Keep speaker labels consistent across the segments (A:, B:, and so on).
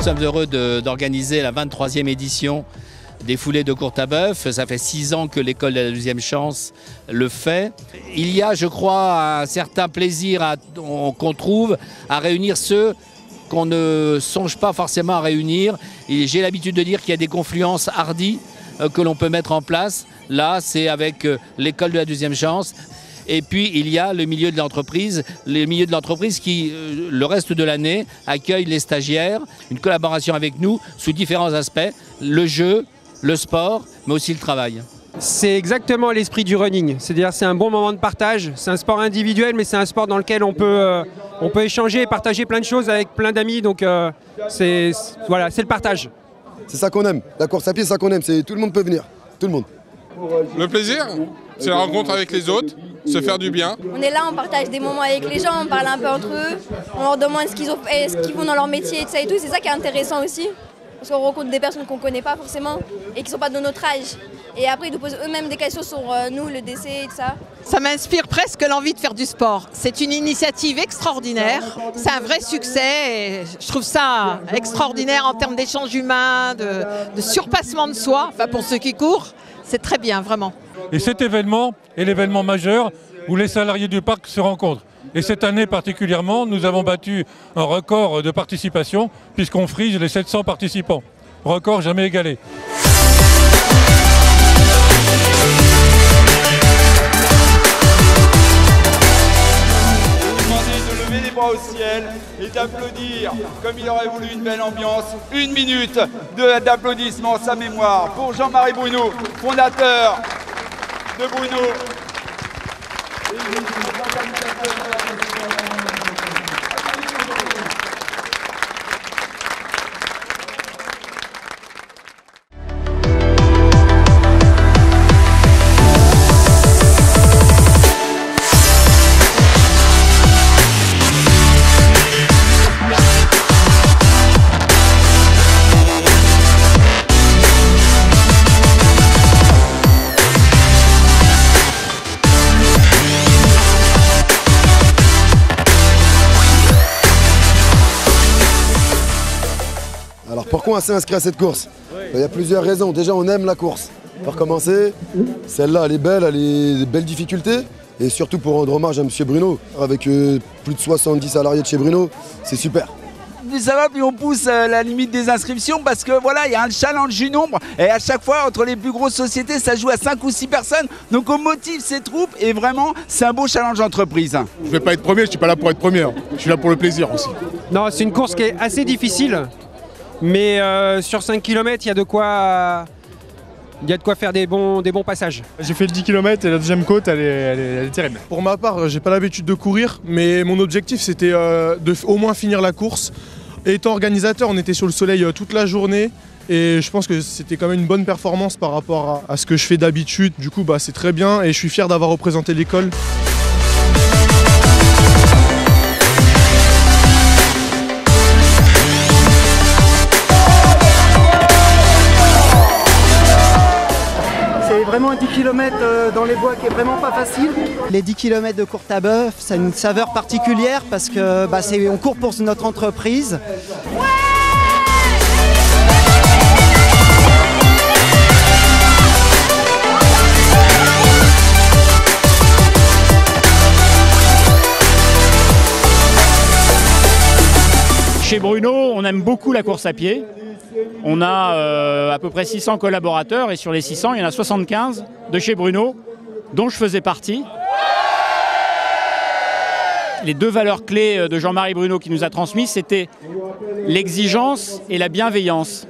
A: Nous sommes heureux d'organiser la 23e édition des foulées de Courtabœuf. Ça fait 6 ans que l'école de la deuxième chance le fait. Il y a, je crois, un certain plaisir qu'on trouve à réunir ceux qu'on ne songe pas forcément à réunir. J'ai l'habitude de dire qu'il y a des confluences hardies que l'on peut mettre en place. Là, c'est avec l'école de la deuxième chance. Et puis, il y a le milieu de l'entreprise, qui, le reste de l'année, accueille les stagiaires, une collaboration avec nous sous différents aspects, le jeu, le sport, mais aussi le travail.
B: C'est exactement l'esprit du running, c'est-à-dire c'est un bon moment de partage, c'est un sport individuel, mais c'est un sport dans lequel on peut échanger et partager plein de choses avec plein d'amis, donc c'est le partage.
C: C'est ça qu'on aime, la course à pied, c'est ça qu'on aime, tout le monde peut venir, tout le monde.
D: Le plaisir, c'est la rencontre avec les autres, se faire du bien.
E: On est là, on partage des moments avec les gens, on parle un peu entre eux, on leur demande ce qu'ils font dans leur métier et tout ça et tout. C'est ça qui est intéressant aussi, parce qu'on rencontre des personnes qu'on ne connaît pas forcément et qui ne sont pas de notre âge. Et après, ils nous posent eux-mêmes des questions sur nous, le décès et tout ça.
F: Ça m'inspire presque l'envie de faire du sport. C'est une initiative extraordinaire, c'est un vrai succès et je trouve ça extraordinaire en termes d'échange humain, de surpassement de soi, enfin pour ceux qui courent. C'est très bien, vraiment.
G: Et cet événement est l'événement majeur où les salariés du parc se rencontrent. Et cette année particulièrement, nous avons battu un record de participation puisqu'on frise les 700 participants. Record jamais égalé.
H: De lever les bras au ciel et d'applaudir comme il aurait voulu une belle ambiance. 1 minute d'applaudissements en sa mémoire pour Jean-Marie Bruno, fondateur de Bruno.
C: Alors pourquoi on s'est inscrit à cette course? Il y a plusieurs raisons. Déjà, on aime la course. Pour commencer, celle-là, elle est belle, elle est de belles difficultés. Et surtout pour rendre hommage à M. Bruno, avec plus de 70 salariés de chez Bruno, c'est super.
H: Plus ça va, plus on pousse la limite des inscriptions parce que voilà, il y a un challenge du nombre et à chaque fois entre les plus grosses sociétés ça joue à 5 ou 6 personnes, donc on motive ces troupes et vraiment c'est un beau challenge d'entreprise.
D: Je ne vais pas être premier, je ne suis pas là pour être premier, je suis là pour le plaisir aussi.
B: Non, c'est une course qui est assez difficile, mais sur 5 km, il y a de quoi faire des bons passages.
I: J'ai fait le 10 km et la deuxième côte, elle est terrible. Pour ma part, j'ai pas l'habitude de courir, mais mon objectif c'était de au moins finir la course. Étant organisateur, on était sur le soleil toute la journée et je pense que c'était quand même une bonne performance par rapport à ce que je fais d'habitude. Du coup, c'est très bien et je suis fier d'avoir représenté l'école.
J: C'est vraiment un 10 km dans les bois qui est vraiment pas facile.
K: Les 10 km de Courtabœuf, ça a une saveur particulière parce que on court pour notre entreprise.
L: Chez Bruno, on aime beaucoup la course à pied. On a à peu près 600 collaborateurs et sur les 600, il y en a 75 de chez Bruno, dont je faisais partie. Les 2 valeurs clés de Jean-Marie Bruno qui nous a transmises, c'était l'exigence et la bienveillance.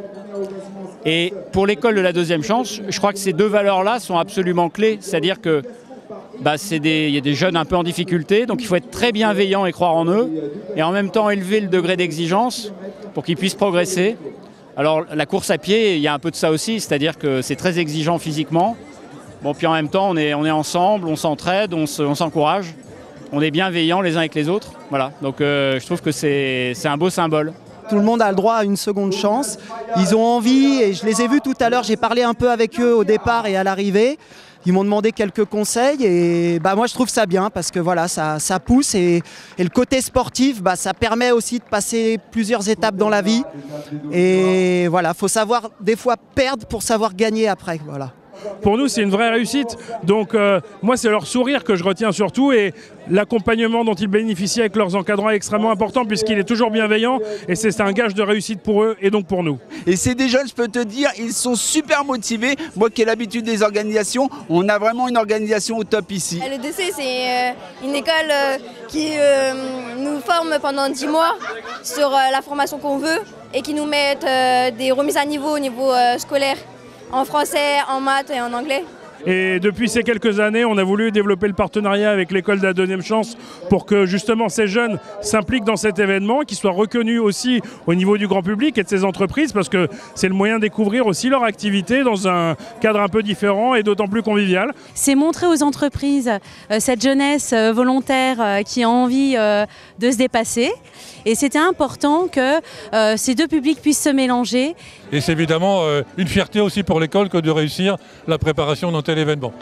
L: Et pour l'école de la deuxième chance, je crois que ces 2 valeurs-là sont absolument clés. C'est-à-dire que il y a des jeunes un peu en difficulté, donc il faut être très bienveillant et croire en eux, et en même temps élever le degré d'exigence pour qu'ils puissent progresser. Alors la course à pied, il y a un peu de ça aussi, c'est-à-dire que c'est très exigeant physiquement. Bon, puis en même temps, on est ensemble, on s'entraide, on s'encourage, on est bienveillants les uns avec les autres. Voilà, donc je trouve que c'est un beau symbole.
K: Tout le monde a le droit à une seconde chance. Ils ont envie, et je les ai vus tout à l'heure, j'ai parlé un peu avec eux au départ et à l'arrivée. Ils m'ont demandé quelques conseils et bah, moi je trouve ça bien parce que voilà, ça pousse et le côté sportif, bah, ça permet aussi de passer plusieurs étapes dans la vie. Et voilà, faut savoir des fois perdre pour savoir gagner après. Voilà.
M: Pour nous, c'est une vraie réussite. Donc, moi, c'est leur sourire que je retiens surtout et l'accompagnement dont ils bénéficient avec leurs encadrants est extrêmement important puisqu'il est toujours bienveillant et c'est un gage de réussite pour eux et donc pour nous.
H: Et c'est des jeunes, je peux te dire, ils sont super motivés. Moi qui ai l'habitude des organisations, on a vraiment une organisation au top ici.
E: LEDC, c'est une école qui nous forme pendant 10 mois sur la formation qu'on veut et qui nous met des remises à niveau au niveau scolaire. En français, en maths et en anglais.
M: Et depuis ces quelques années, on a voulu développer le partenariat avec l'école de la deuxième chance pour que justement ces jeunes s'impliquent dans cet événement, qu'ils soient reconnus aussi au niveau du grand public et de ces entreprises parce que c'est le moyen de découvrir aussi leur activité dans un cadre un peu différent et d'autant plus convivial.
N: C'est montrer aux entreprises cette jeunesse volontaire qui a envie de se dépasser. Et c'était important que ces deux publics puissent se mélanger.
G: Et c'est évidemment une fierté aussi pour l'école que de réussir la préparation d'un tel événement.